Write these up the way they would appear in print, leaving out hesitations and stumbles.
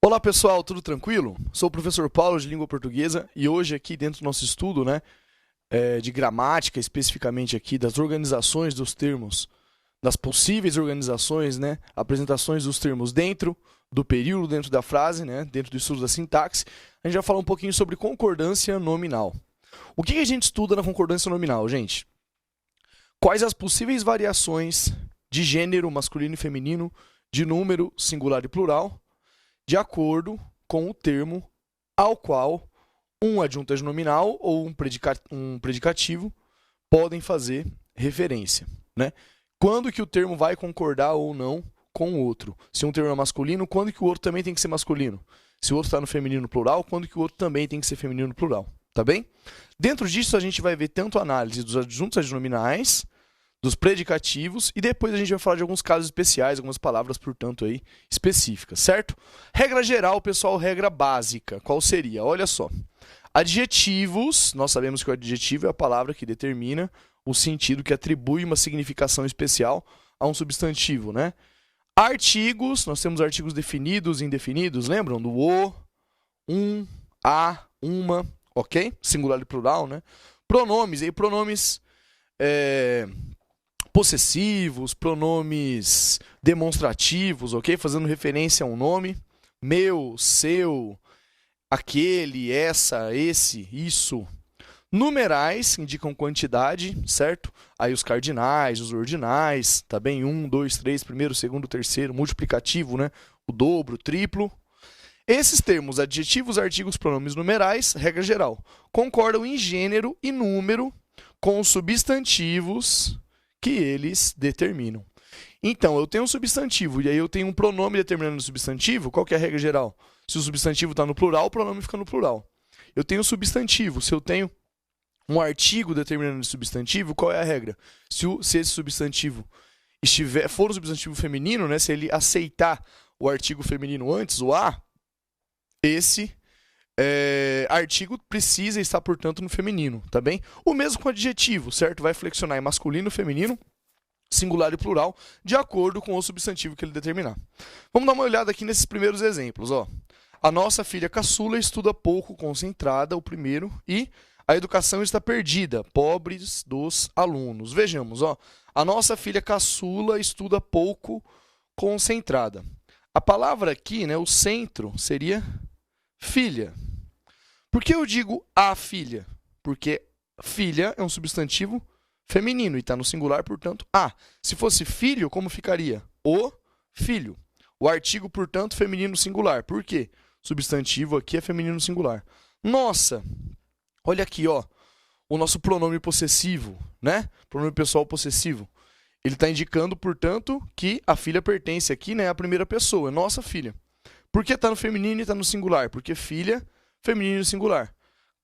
Olá pessoal, tudo tranquilo? Sou o professor Paulo de Língua Portuguesa e hoje aqui dentro do nosso estudo, de gramática, especificamente aqui das organizações dos termos, das possíveis organizações, apresentações dos termos dentro do período, dentro da frase, dentro do estudo da sintaxe, a gente vai falar um pouquinho sobre concordância nominal. O que a gente estuda na concordância nominal, gente? Quais as possíveis variações de gênero masculino e feminino, de número singular e plural, de acordo com o termo ao qual um adjunto adnominal ou um predicativo podem fazer referência, Quando que o termo vai concordar ou não com o outro? Se um termo é masculino, quando que o outro também tem que ser masculino? Se o outro está no feminino plural, quando que o outro também tem que ser feminino plural? Tá bem? Dentro disso, a gente vai ver tanto a análise dos adjuntos adnominais, dos predicativos, e depois a gente vai falar de alguns casos especiais, algumas palavras, portanto, aí, específicas, certo? Regra geral, pessoal, regra básica. Qual seria? Olha só. Adjetivos, nós sabemos que o adjetivo é a palavra que determina o sentido, que atribui uma significação especial a um substantivo, Artigos, nós temos artigos definidos e indefinidos, lembram? Do o, um, a, uma, ok? Singular e plural, Pronomes, e aí pronomes possessivos, pronomes demonstrativos, ok? Fazendo referência a um nome. Meu, seu, aquele, essa, esse, isso. Numerais indicam quantidade, certo? Aí os cardinais, os ordinais, tá bem? 1, 2, 3, primeiro, segundo, terceiro, multiplicativo, O dobro, o triplo. Esses termos, adjetivos, artigos, pronomes numerais, regra geral, concordam em gênero e número com os substantivos que eles determinam. Então, eu tenho um substantivo e aí eu tenho um pronome determinando o substantivo. Qual que é a regra geral? Se o substantivo está no plural, o pronome fica no plural. Eu tenho um substantivo. Se eu tenho um artigo determinando o substantivo, qual é a regra? Se esse substantivo for um substantivo feminino, se ele aceitar o artigo feminino antes, o a, esse artigo precisa estar, portanto, no feminino, tá bem? O mesmo com adjetivo, certo? Vai flexionar em masculino, feminino, singular e plural, de acordo com o substantivo que ele determinar. Vamos dar uma olhada aqui nesses primeiros exemplos, ó. A nossa filha caçula estuda pouco concentrada, o primeiro, e a educação está perdida, pobres dos alunos. Vejamos, ó. A nossa filha caçula estuda pouco concentrada. A palavra aqui, o centro, seria filha. Por que eu digo a filha? Porque filha é um substantivo feminino e está no singular, portanto, a. Se fosse filho, como ficaria? O filho. O artigo, portanto, feminino singular. Por quê? Substantivo aqui é feminino singular. Nossa! Olha aqui, ó. O nosso pronome possessivo, Pronome pessoal possessivo. Ele está indicando, portanto, que a filha pertence aqui, à primeira pessoa, é nossa filha. Por que está no feminino e está no singular? Porque filha, feminino e singular.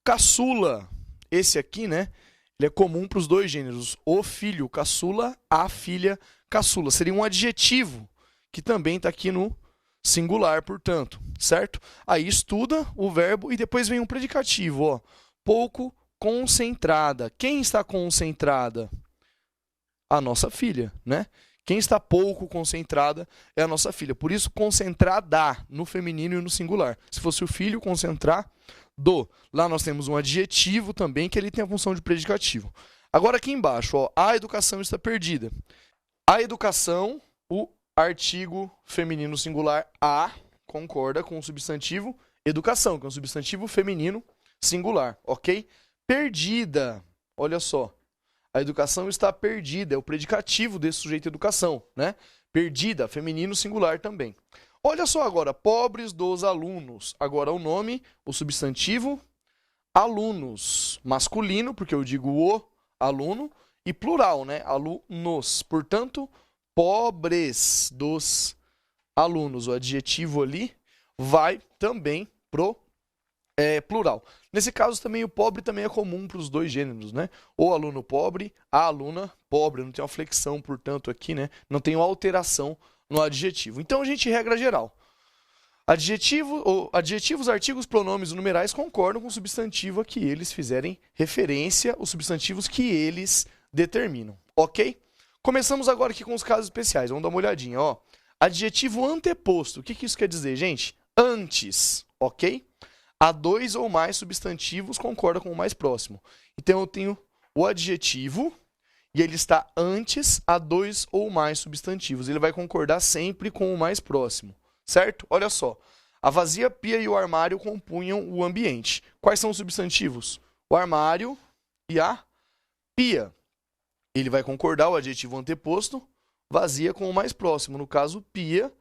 Caçula, esse aqui, ele é comum para os dois gêneros. O filho, caçula, a filha, caçula. Seria um adjetivo, que também está aqui no singular, portanto, certo? Aí estuda o verbo e depois vem um predicativo, ó. Pouco concentrada. Quem está concentrada? A nossa filha, Quem está pouco concentrada é a nossa filha. Por isso, concentrada no feminino e no singular. Se fosse o filho, concentrar do. Lá nós temos um adjetivo também, que ele tem a função de predicativo. Agora aqui embaixo, ó, a educação está perdida. A educação, o artigo feminino singular a, concorda com o substantivo educação, que é um substantivo feminino singular, ok? Perdida, olha só. A educação está perdida, é o predicativo desse sujeito educação, Perdida, feminino singular também. Olha só agora, pobres dos alunos. Agora o nome, o substantivo, alunos. Masculino, porque eu digo o aluno, e plural, alunos. Portanto, pobres dos alunos. O adjetivo ali vai também pro plural. Nesse caso, também o pobre também é comum para os dois gêneros, O aluno pobre, a aluna pobre. Não tem uma flexão, portanto, aqui, Não tem uma alteração no adjetivo. Então, a gente, regra geral. Adjetivos, artigos, pronomes e numerais concordam com o substantivo a que eles fizerem referência, os substantivos que eles determinam, ok? Começamos agora aqui com os casos especiais. Vamos dar uma olhadinha, ó. Adjetivo anteposto. O que isso quer dizer, gente? antes, ok? Há dois ou mais substantivos, concorda com o mais próximo. Então eu tenho o adjetivo e ele está antes a dois ou mais substantivos. Ele vai concordar sempre com o mais próximo, certo? Olha só. A vazia pia e o armário compunham o ambiente. Quais são os substantivos? O armário e a pia. Ele vai concordar o adjetivo anteposto, vazia, com o mais próximo. No caso, pia,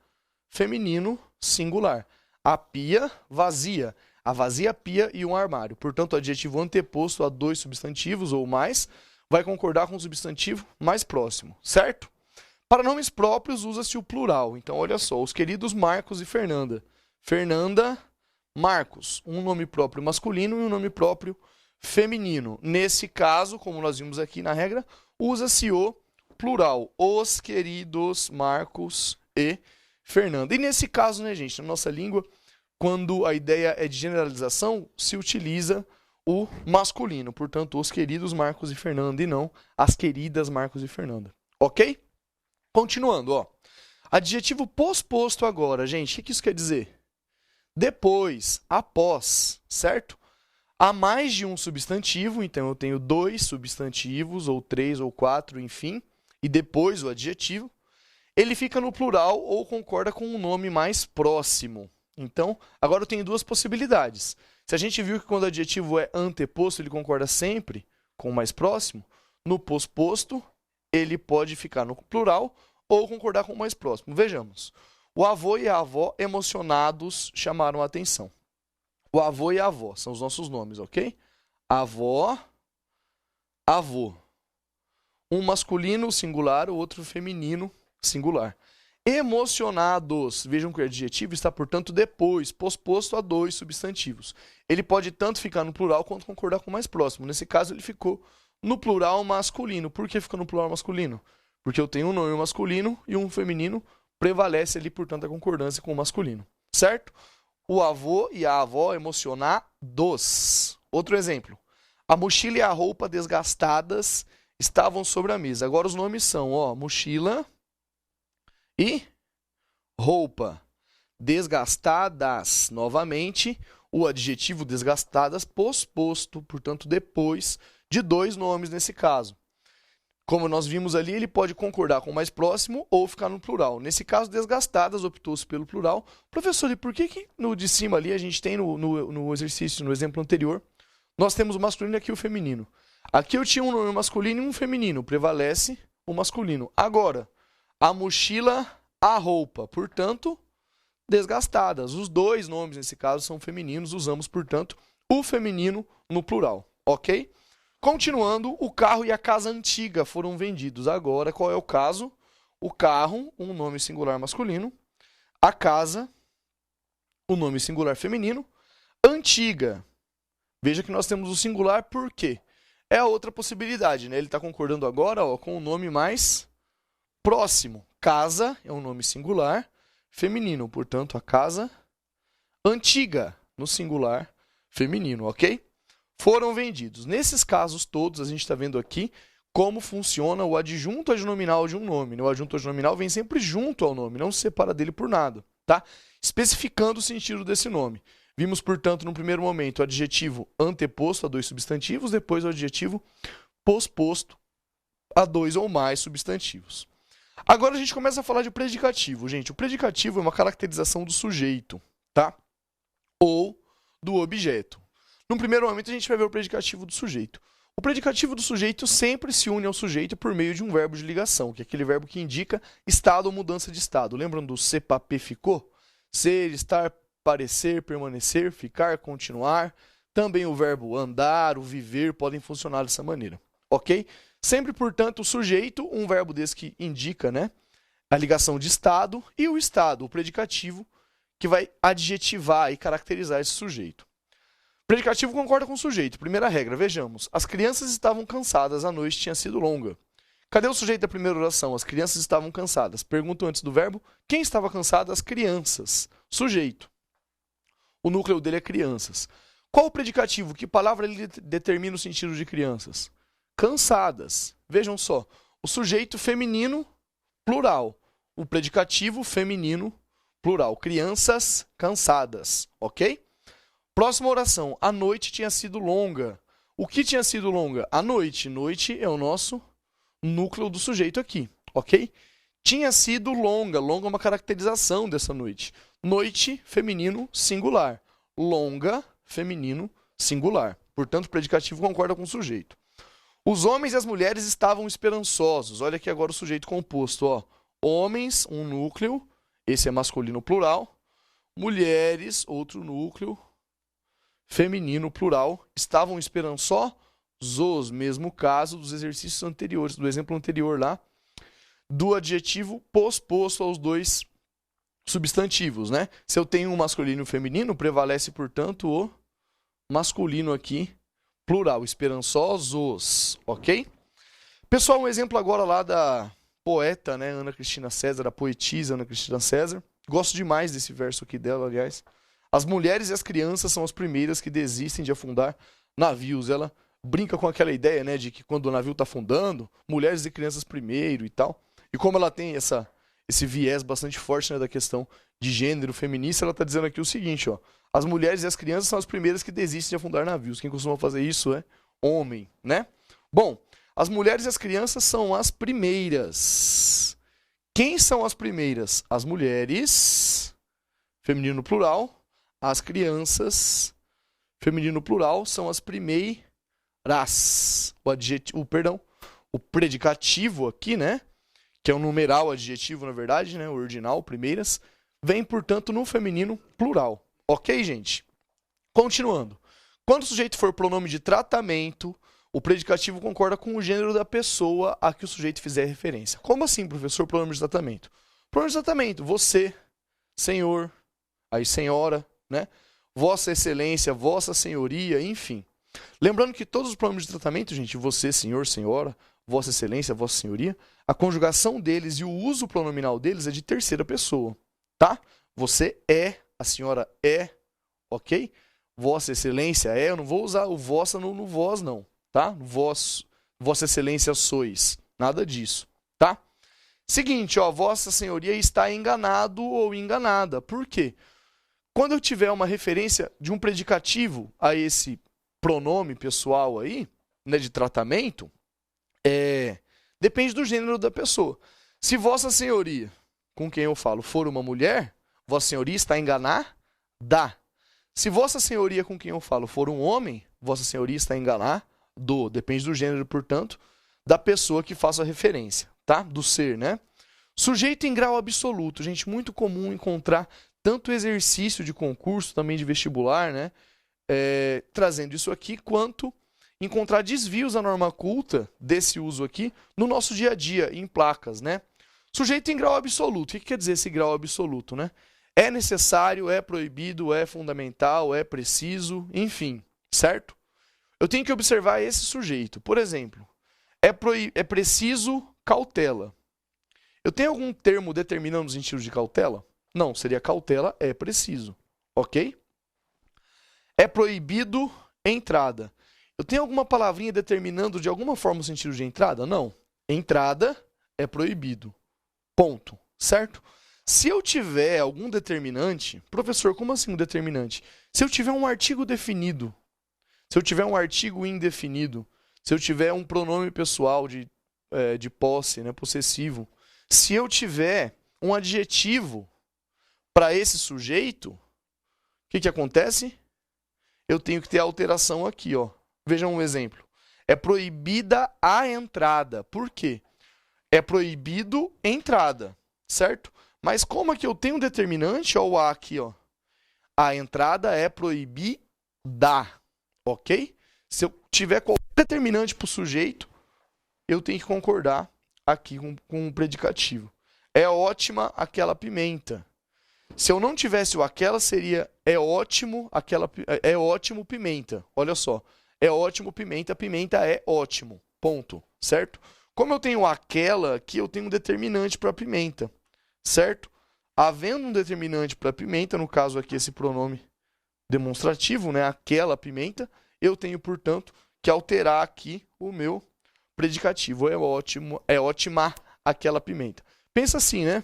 feminino, singular. A pia, vazia. A vazia pia e um armário. Portanto, o adjetivo anteposto a dois substantivos ou mais vai concordar com o substantivo mais próximo, certo? Para nomes próprios, usa-se o plural. Então, olha só, os queridos Marcos e Fernanda. Fernanda, Marcos. Um nome próprio masculino e um nome próprio feminino. Nesse caso, como nós vimos aqui na regra, usa-se o plural. Os queridos Marcos e Fernanda. E nesse caso, né, gente, na nossa língua, quando a ideia é de generalização, se utiliza o masculino. Portanto, os queridos Marcos e Fernanda e não as queridas Marcos e Fernanda. Ok? Continuando, ó. Adjetivo posposto agora, gente. O que isso quer dizer? Depois, após, certo? Há mais de um substantivo, então eu tenho dois substantivos, ou três, ou quatro, enfim, e depois o adjetivo. Ele fica no plural ou concorda com um nome mais próximo. Então, agora eu tenho duas possibilidades. Se a gente viu que quando o adjetivo é anteposto, ele concorda sempre com o mais próximo, no posposto, ele pode ficar no plural ou concordar com o mais próximo. Vejamos. O avô e a avó, emocionados, chamaram a atenção. O avô e a avó são os nossos nomes, ok? Avó, avô. Um masculino, singular, o outro feminino, singular. Emocionados. Vejam que o adjetivo está, portanto, depois, posposto a dois substantivos. Ele pode tanto ficar no plural quanto concordar com o mais próximo. Nesse caso, ele ficou no plural masculino. Por que ficou no plural masculino? Porque eu tenho um nome masculino e um feminino, prevalece ali, portanto, a concordância com o masculino. Certo? O avô e a avó emocionados. Outro exemplo. A mochila e a roupa desgastadas estavam sobre a mesa. Agora os nomes são, ó, mochila e roupa. Desgastadas. Novamente, o adjetivo desgastadas posposto, portanto, depois de dois nomes nesse caso. Como nós vimos ali, ele pode concordar com o mais próximo ou ficar no plural. Nesse caso, desgastadas, optou-se pelo plural. Professor, e por que no de cima ali a gente tem no exercício, no exemplo anterior, nós temos o masculino e aqui o feminino? Aqui eu tinha um nome masculino e um feminino, prevalece o masculino. Agora, a mochila, a roupa, portanto, desgastadas. Os dois nomes, nesse caso, são femininos, usamos, portanto, o feminino no plural, ok? Continuando, o carro e a casa antiga foram vendidos. Agora, qual é o caso? O carro, um nome singular masculino. A casa, um nome singular feminino. Antiga. Veja que nós temos o singular, por quê? É a outra possibilidade, né? Ele está concordando agora, ó, com o nome mais próximo. Casa é um nome singular feminino. Portanto, a casa antiga, no singular feminino, ok? Foram vendidos. Nesses casos todos, a gente está vendo aqui como funciona o adjunto adnominal de um nome. O adjunto adnominal vem sempre junto ao nome, não se separa dele por nada, tá? Especificando o sentido desse nome. Vimos, portanto, no primeiro momento, o adjetivo anteposto a dois substantivos, depois o adjetivo posposto a dois ou mais substantivos. Agora a gente começa a falar de predicativo. Gente, o predicativo é uma caracterização do sujeito, tá? Ou do objeto. No primeiro momento, a gente vai ver o predicativo do sujeito. O predicativo do sujeito sempre se une ao sujeito por meio de um verbo de ligação, que é aquele verbo que indica estado ou mudança de estado. Lembram do se, papé, ficou? Ser, estar, parecer, permanecer, ficar, continuar. Também o verbo andar, o viver, podem funcionar dessa maneira, ok? Sempre, portanto, o sujeito, um verbo desse que indica, né, a ligação de estado, e o estado, o predicativo, que vai adjetivar e caracterizar esse sujeito. Predicativo concorda com o sujeito. Primeira regra, vejamos. As crianças estavam cansadas, a noite tinha sido longa. Cadê o sujeito da primeira oração? As crianças estavam cansadas. Pergunto antes do verbo. Quem estava cansado? As crianças. Sujeito. O núcleo dele é crianças. Qual o predicativo? Que palavra ele determina o sentido de crianças? Cansadas. Vejam só. O sujeito feminino, plural. O predicativo feminino, plural. Crianças cansadas, ok? Próxima oração. A noite tinha sido longa. O que tinha sido longa? A noite. Noite é o nosso núcleo do sujeito aqui, ok? Tinha sido longa. Longa é uma caracterização dessa noite. Noite, feminino, singular. Longa, feminino, singular. Portanto, o predicativo concorda com o sujeito. Os homens e as mulheres estavam esperançosos. Olha aqui agora o sujeito composto, ó. Homens, um núcleo. Esse é masculino plural. Mulheres, outro núcleo. Feminino plural. Estavam esperançosos. Mesmo caso dos exercícios anteriores, do exemplo anterior lá. Do adjetivo posposto aos dois substantivos, né? Se eu tenho um masculino e um feminino, prevalece, portanto, o masculino aqui, plural, esperançosos, ok? Pessoal, um exemplo agora lá da poeta, né, Ana Cristina César, a poetisa Ana Cristina César. Gosto demais desse verso aqui dela, aliás. As mulheres e as crianças são as primeiras que desistem de afundar navios. Ela brinca com aquela ideia, né, de que quando o navio está afundando, mulheres e crianças primeiro e tal. E como ela tem esse viés bastante forte, né, da questão de gênero feminista, ela está dizendo aqui o seguinte, ó. As mulheres e as crianças são as primeiras que desistem de afundar navios. Quem costuma fazer isso é homem, né? Bom, as mulheres e as crianças são as primeiras. Quem são as primeiras? As mulheres, feminino plural. As crianças, feminino plural, são as primeiras. O predicativo aqui, né? Que é um numeral adjetivo, na verdade, né? O ordinal, primeiras, vem, portanto, no feminino plural. Ok, gente? Continuando. Quando o sujeito for pronome de tratamento, o predicativo concorda com o gênero da pessoa a que o sujeito fizer referência. Como assim, professor, pronome de tratamento? Pronome de tratamento, você, senhor, aí senhora, né? Vossa excelência, vossa senhoria, enfim. Lembrando que todos os pronomes de tratamento, gente, você, senhor, senhora, vossa excelência, vossa senhoria, a conjugação deles e o uso pronominal deles é de terceira pessoa, tá? Você é, a senhora é, ok? Vossa excelência é, eu não vou usar o vossa no vós, não, tá? Vossa excelência sois, nada disso, tá? Seguinte, ó, vossa senhoria está enganado ou enganada. Por quê? Quando eu tiver uma referência de um predicativo a esse pronome pessoal aí, né, de tratamento, depende do gênero da pessoa. Se vossa senhoria, com quem eu falo, for uma mulher, vossa senhoria está enganada. Se vossa senhoria, com quem eu falo, for um homem, vossa senhoria está enganado. Depende do gênero, portanto, da pessoa que faça a referência, tá? Do ser, né? Sujeito em grau absoluto. Gente, muito comum encontrar tanto exercício de concurso, também de vestibular, né? Trazendo isso aqui, quanto encontrar desvios à norma culta desse uso aqui no nosso dia a dia, em placas, né? Sujeito em grau absoluto. O que quer dizer esse grau absoluto, né? É necessário, é proibido, é fundamental, é preciso, enfim, certo? Eu tenho que observar esse sujeito. Por exemplo, é preciso cautela. Eu tenho algum termo determinando os sentidos de cautela? Não, seria cautela é preciso, ok? É proibido entrada. Eu tenho alguma palavrinha determinando de alguma forma o sentido de entrada? Não. Entrada é proibido. Ponto. Certo? Se eu tiver algum determinante... Professor, como assim um determinante? Se eu tiver um artigo definido, se eu tiver um artigo indefinido, se eu tiver um pronome pessoal de posse, né, possessivo, se eu tiver um adjetivo para esse sujeito, o que acontece? Eu tenho que ter a alteração aqui, ó. Vejam um exemplo. É proibida a entrada. Por quê? É proibido entrada, certo? Mas como é que eu tenho um determinante, ó, o A aqui, ó. A entrada é proibida, ok? Se eu tiver qualquer determinante para o sujeito, eu tenho que concordar aqui com o predicativo. É ótima aquela pimenta. Se eu não tivesse o aquela, seria é ótimo pimenta. Olha só. É ótimo pimenta, pimenta é ótimo. Ponto. Certo? Como eu tenho aquela aqui, eu tenho um determinante para pimenta. Certo? Havendo um determinante para pimenta, no caso aqui esse pronome demonstrativo, né, aquela pimenta, eu tenho, portanto, que alterar aqui o meu predicativo. É ótimo, é ótima aquela pimenta. Pensa assim, né?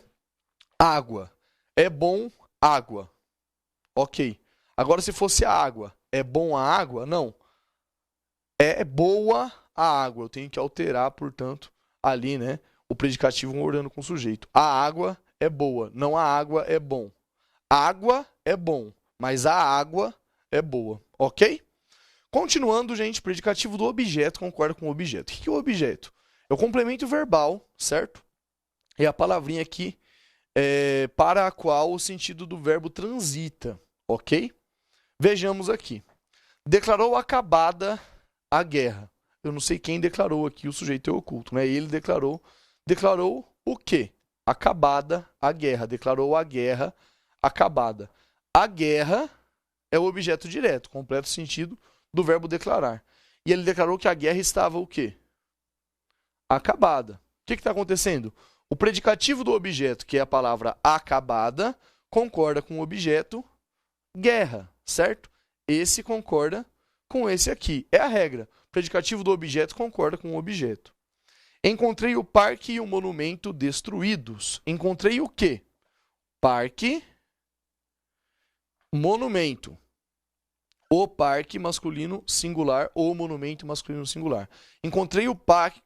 Água É bom água. Ok. Agora, se fosse a água, é bom a água? Não. É boa a água. Eu tenho que alterar, portanto, ali, né? O predicativo concordando com o sujeito. A água é boa, não a água é bom. Água é bom, mas a água é boa. Ok? Continuando, gente, predicativo do objeto concorda com o objeto. O que é o objeto? É o complemento verbal, certo? É a palavrinha aqui para a qual o sentido do verbo transita, ok? Vejamos aqui. Declarou acabada a guerra. Eu não sei quem declarou aqui, o sujeito é oculto, né? Ele declarou. Declarou o quê? Acabada a guerra. Declarou a guerra acabada. A guerra é o objeto direto, completo sentido do verbo declarar. E ele declarou que a guerra estava o quê? Acabada. O que está acontecendo? O predicativo do objeto, que é a palavra acabada, concorda com o objeto guerra, certo? Esse concorda com esse aqui. É a regra. O predicativo do objeto concorda com o objeto. Encontrei o parque e o monumento destruídos. Encontrei o quê? Parque, monumento. O parque masculino singular, o monumento masculino singular. Encontrei o parque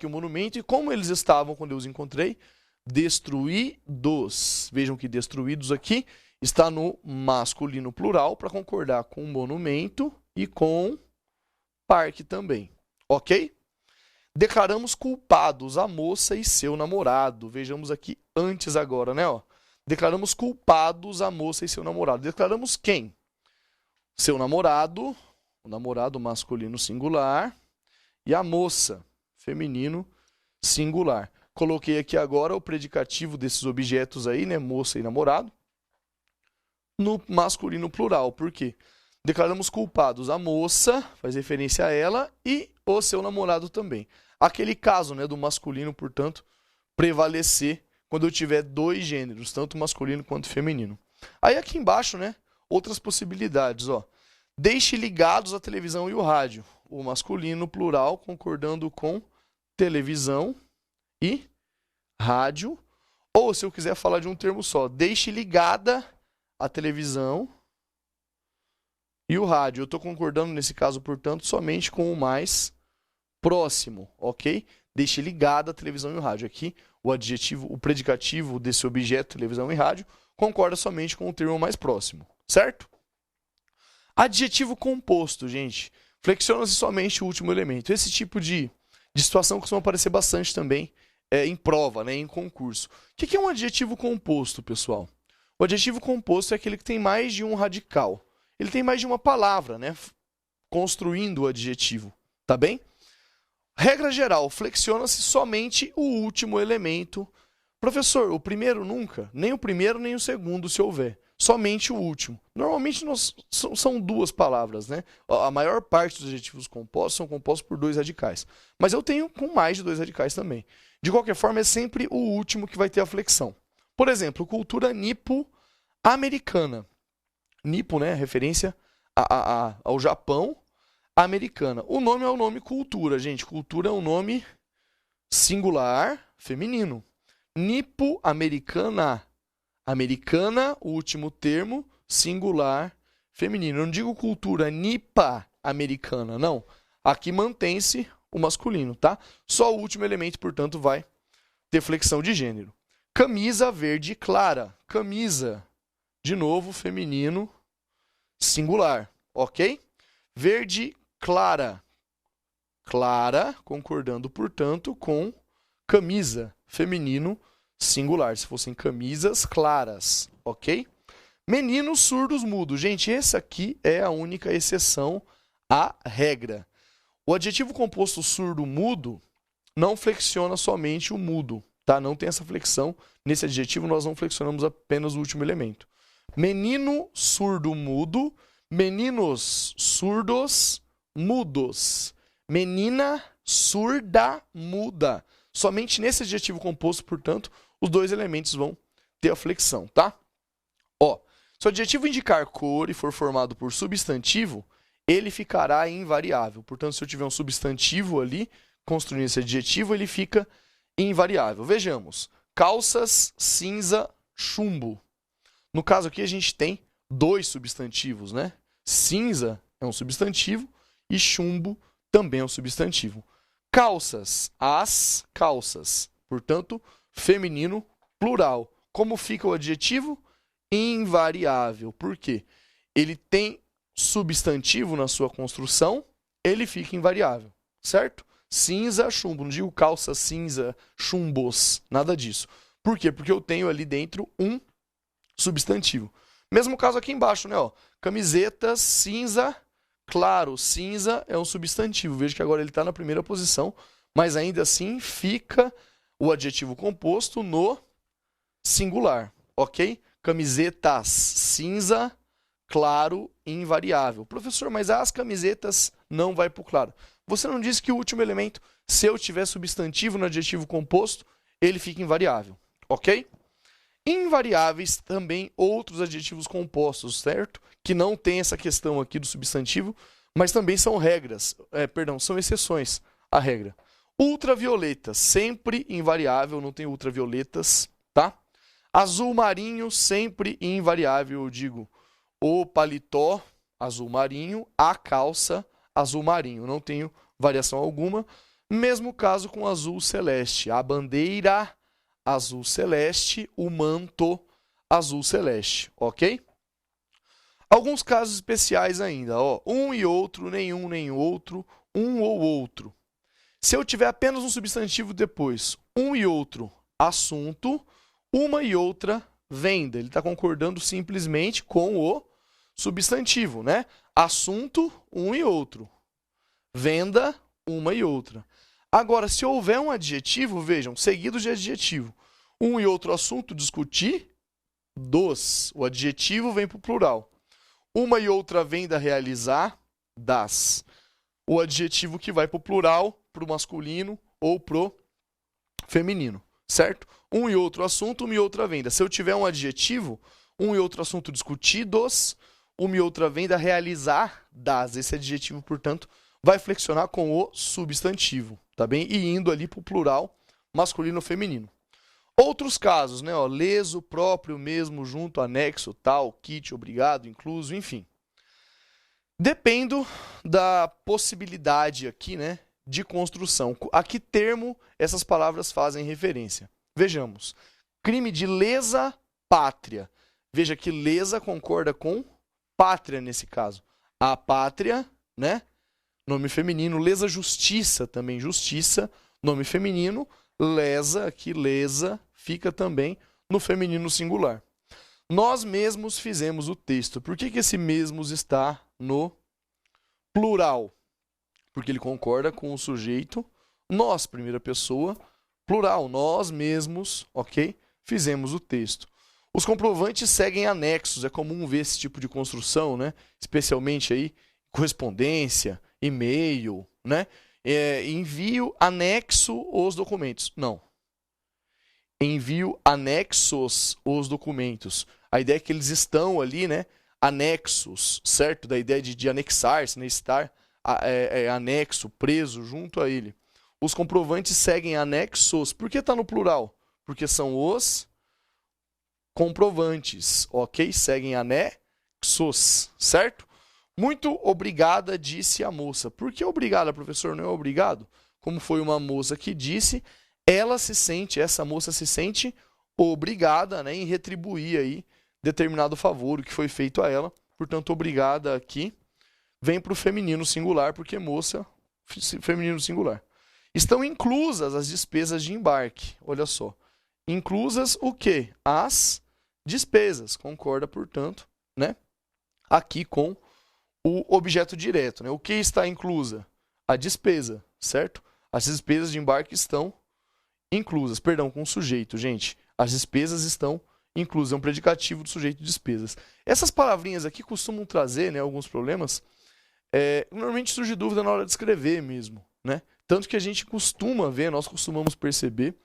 e o monumento, e como eles estavam quando eu os encontrei? Destruídos. Vejam que destruídos aqui está no masculino plural para concordar com monumento e com parque também. Ok? Declaramos culpados a moça e seu namorado. Vejamos aqui antes agora, né? Ó. Declaramos culpados a moça e seu namorado. Declaramos quem? Seu namorado, o namorado masculino singular, e a moça, feminino singular. Coloquei aqui agora o predicativo desses objetos aí, né? Moça e namorado, no masculino plural. Por quê? Declaramos culpados a moça, faz referência a ela, e o seu namorado também. Aquele caso, né, do masculino, portanto, prevalecer quando eu tiver dois gêneros, tanto masculino quanto feminino. Aí aqui embaixo, né, outras possibilidades, ó. Deixe ligados a televisão e o rádio. O masculino plural concordando com televisão e rádio. Ou, se eu quiser falar de um termo só, deixe ligada a televisão e o rádio. Eu estou concordando nesse caso, portanto, somente com o mais próximo, ok? Deixe ligada a televisão e o rádio. Aqui, o adjetivo, o predicativo desse objeto, televisão e rádio, concorda somente com o termo mais próximo, certo? Adjetivo composto, gente. Flexiona-se somente o último elemento. Esse tipo de situação costuma aparecer bastante também em prova, né, em concurso. O que é um adjetivo composto, pessoal? O adjetivo composto é aquele que tem mais de um radical. Ele tem mais de uma palavra, né, construindo o adjetivo, tá bem? Regra geral, flexiona-se somente o último elemento. Professor, o primeiro nunca? Nem o primeiro, nem o segundo, se houver. Somente o último. Normalmente são duas palavras, né? A maior parte dos adjetivos compostos são compostos por dois radicais. Mas eu tenho com mais de dois radicais também. De qualquer forma, é sempre o último que vai ter a flexão. Por exemplo, cultura nipo-americana. Nipo, né? Referência ao Japão, americana. O nome é o nome cultura, gente. Cultura é um nome singular, feminino. Nipo-americana. Americana, o último termo, singular, feminino. Eu não digo cultura nipa-americana, não. Aqui mantém-se o masculino, tá? Só o último elemento, portanto, vai ter flexão de gênero. Camisa verde clara. Camisa, de novo, feminino, singular, ok? Verde clara. Clara, concordando, portanto, com camisa, feminino, singular. Se fossem camisas claras, ok? Meninos surdos mudos. Gente, essa aqui é a única exceção à regra. O adjetivo composto surdo-mudo não flexiona somente o mudo, tá? Não tem essa flexão. Nesse adjetivo, nós não flexionamos apenas o último elemento. Menino surdo-mudo, meninos surdos mudos. Menina surda-muda. Somente nesse adjetivo composto, portanto, os dois elementos vão ter a flexão, tá? Ó, se o adjetivo indicar cor e for formado por substantivo, ele ficará invariável. Portanto, se eu tiver um substantivo ali, construindo esse adjetivo, ele fica invariável. Vejamos. Calças cinza chumbo. No caso aqui, a gente tem dois substantivos, né? Cinza é um substantivo e chumbo também é um substantivo. Calças, as calças. Portanto, feminino plural. Como fica o adjetivo? Invariável. Por quê? Ele tem substantivo na sua construção, ele fica invariável, certo? Cinza, chumbo. Não digo calça, cinza, chumbos, nada disso. Por quê? Porque eu tenho ali dentro um substantivo. Mesmo caso aqui embaixo, né? Ó, camiseta cinza claro. Cinza é um substantivo. Veja que agora ele está na primeira posição, mas ainda assim fica o adjetivo composto no singular, ok? Camisetas cinza claro invariável. Professor, mas as camisetas não vai para o claro. Você não disse que o último elemento, se eu tiver substantivo no adjetivo composto, ele fica invariável, ok? Invariáveis também outros adjetivos compostos, certo? Que não tem essa questão aqui do substantivo, mas também são regras, são exceções à regra. Ultravioleta, sempre invariável, não tem ultravioletas, tá? Azul marinho, sempre invariável, eu digo o paletó azul marinho, a calça azul marinho, não tenho variação alguma. Mesmo caso com azul celeste, a bandeira azul celeste, o manto azul celeste, ok? Alguns casos especiais ainda, ó, um e outro, nenhum nem outro, um ou outro. Se eu tiver apenas um substantivo depois, um e outro, assunto, uma e outra, venda. Ele está concordando simplesmente com o substantivo, né? Assunto, um e outro. Venda, uma e outra. Agora, se houver um adjetivo, vejam, seguido de adjetivo, um e outro assunto, discutir, dos. O adjetivo vem para o plural. Uma e outra venda, realizar, das. O adjetivo que vai para o plural, para o masculino ou para o feminino, certo? Um e outro assunto, uma e outra venda. Se eu tiver um adjetivo, um e outro assunto, discutidos, uma e outra venda, realizar, das. Esse adjetivo, portanto, vai flexionar com o substantivo, tá bem? E indo ali para o plural, masculino ou feminino. Outros casos, né? Ó, leso, próprio, mesmo, junto, anexo, tal, kit, obrigado, incluso, enfim. Dependo da possibilidade aqui, né, de construção. A que termo essas palavras fazem referência? Vejamos. Crime de lesa pátria. Veja que lesa concorda com pátria nesse caso. A pátria, né? Nome feminino. Lesa justiça também. Justiça, nome feminino. Lesa, aqui lesa, fica também no feminino singular. Nós mesmos fizemos o texto. Por que esse mesmos está no plural? Porque ele concorda com o sujeito nós, primeira pessoa, plural, nós mesmos, ok? Fizemos o texto. Os comprovantes seguem anexos, é comum ver esse tipo de construção, né? Especialmente aí correspondência, e-mail, né? Envio anexo os documentos. Não. Envio anexos os documentos. A ideia é que eles estão ali, né? Anexos, certo? Da ideia de anexar-se, né? Estar anexo, preso junto a ele. Os comprovantes seguem anexos. Por que está no plural? Porque são os comprovantes, ok? Seguem anexos, certo? Muito obrigada, disse a moça. Por que obrigada, professor? Não é obrigado? Como foi uma moça que disse, essa moça se sente obrigada, né, em retribuir aí determinado favor, o que foi feito a ela. Portanto, obrigada aqui vem para o feminino singular, porque moça, feminino singular. Estão inclusas as despesas de embarque. Olha só. Inclusas o quê? As despesas. Concorda, portanto, né, aqui com o objeto direto, né? O que está inclusa? A despesa, certo? As despesas de embarque estão inclusas. Perdão, com o sujeito, gente. As despesas estão inclusas. É um predicativo do sujeito despesas. Essas palavrinhas aqui costumam trazer, né, alguns problemas. Normalmente surge dúvida na hora de escrever mesmo, né? Tanto que a gente costuma ver, nós costumamos perceber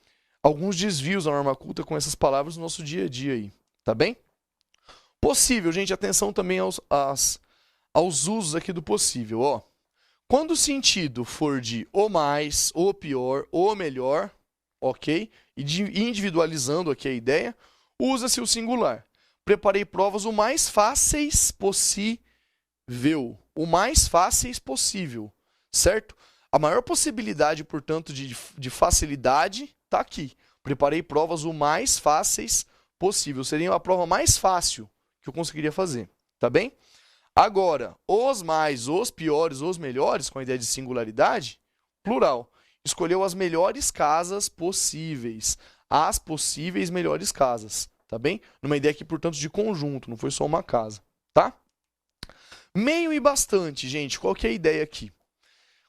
alguns desvios da norma culta com essas palavras no nosso dia a dia aí, tá bem? Possível, gente, atenção também aos usos aqui do possível, ó. Quando o sentido for de o mais, o pior, o melhor, ok? E individualizando aqui a ideia, usa-se o singular. preparei provas o mais fáceis possível. O mais fáceis possível, certo? A maior possibilidade, portanto, de facilidade está aqui. Preparei provas o mais fáceis possível. Seria a prova mais fácil que eu conseguiria fazer, tá bem? Agora, os mais, os piores, os melhores, com a ideia de singularidade, plural. Escolheu as melhores casas possíveis. As possíveis melhores casas, tá bem? Numa ideia aqui, portanto, de conjunto, não foi só uma casa, tá? Meio e bastante, gente, qual que é a ideia aqui?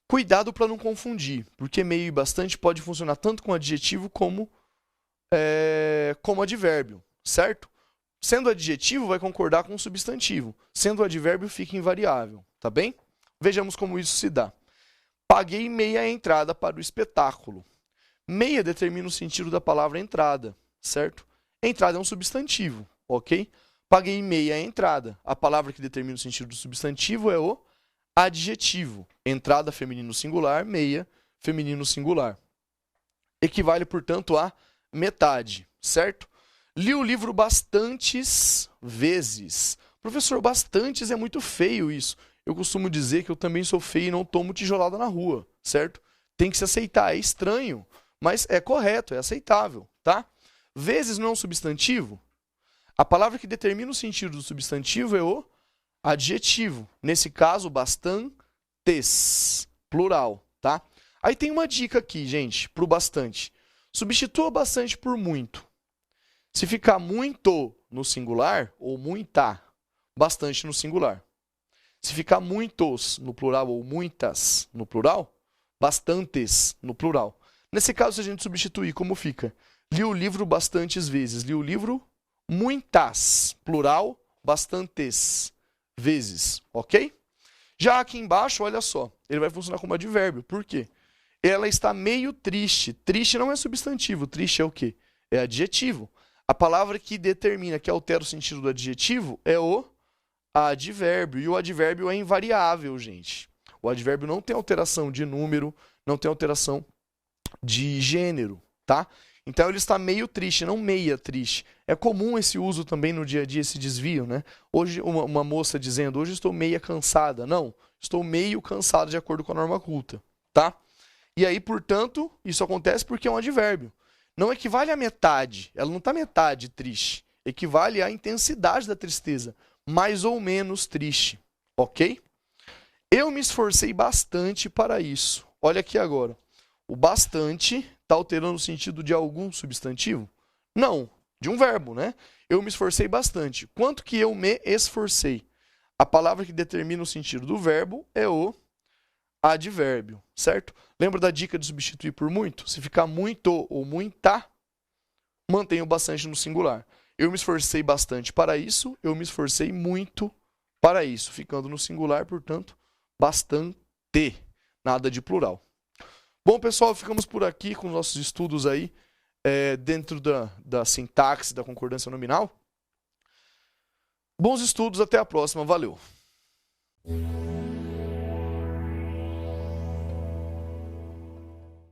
Cuidado para não confundir, porque meio e bastante pode funcionar tanto com adjetivo como advérbio, certo? Sendo adjetivo, vai concordar com o substantivo. Sendo advérbio, fica invariável, tá bem? Vejamos como isso se dá. Paguei meia entrada para o espetáculo. Meia determina o sentido da palavra entrada, certo? Entrada é um substantivo, ok? Paguei meia entrada. A palavra que determina o sentido do substantivo é o adjetivo. Entrada feminino singular, meia feminino singular. Equivale, portanto, a metade, certo? Li o livro bastantes vezes. Professor, bastantes é muito feio isso. Eu costumo dizer que eu também sou feio e não tomo tijolada na rua, certo? Tem que se aceitar, é estranho, mas é correto, é aceitável, tá? Vezes não é um substantivo. A palavra que determina o sentido do substantivo é o adjetivo. Nesse caso, bastantes, plural, tá? Aí tem uma dica aqui, gente, pro bastante. Substitua bastante por muito. Se ficar muito no singular, ou muita, bastante no singular. Se ficar muitos no plural ou muitas no plural, bastantes no plural. Nesse caso, se a gente substituir, como fica? Li o livro bastantes vezes. Li o livro muitas, plural, bastantes vezes, ok? Já aqui embaixo, olha só, ele vai funcionar como advérbio. Por quê? Ela está meio triste. Triste não é substantivo, triste é o quê? É adjetivo. A palavra que determina, que altera o sentido do adjetivo, é o advérbio. E o advérbio é invariável, gente. O advérbio não tem alteração de número, não tem alteração de gênero, tá? Então ele está meio triste, não meia triste. É comum esse uso também no dia a dia, esse desvio, né? Hoje, uma moça dizendo, hoje estou meia cansada. Não, estou meio cansado de acordo com a norma culta, tá? E aí, portanto, isso acontece porque é um advérbio. Não equivale à metade, ela não está metade triste. Equivale à intensidade da tristeza, mais ou menos triste, ok? Eu me esforcei bastante para isso. Olha aqui agora. O bastante está alterando o sentido de algum substantivo? Não, de um verbo, né? Eu me esforcei bastante. Quanto que eu me esforcei? A palavra que determina o sentido do verbo é o advérbio, certo? Lembra da dica de substituir por muito? Se ficar muito ou muita, mantenha o bastante no singular. Eu me esforcei bastante para isso, eu me esforcei muito para isso. Ficando no singular, portanto, bastante. Nada de plural. Bom, pessoal, ficamos por aqui com nossos estudos aí dentro da sintaxe, da concordância nominal. Bons estudos, até a próxima. Valeu!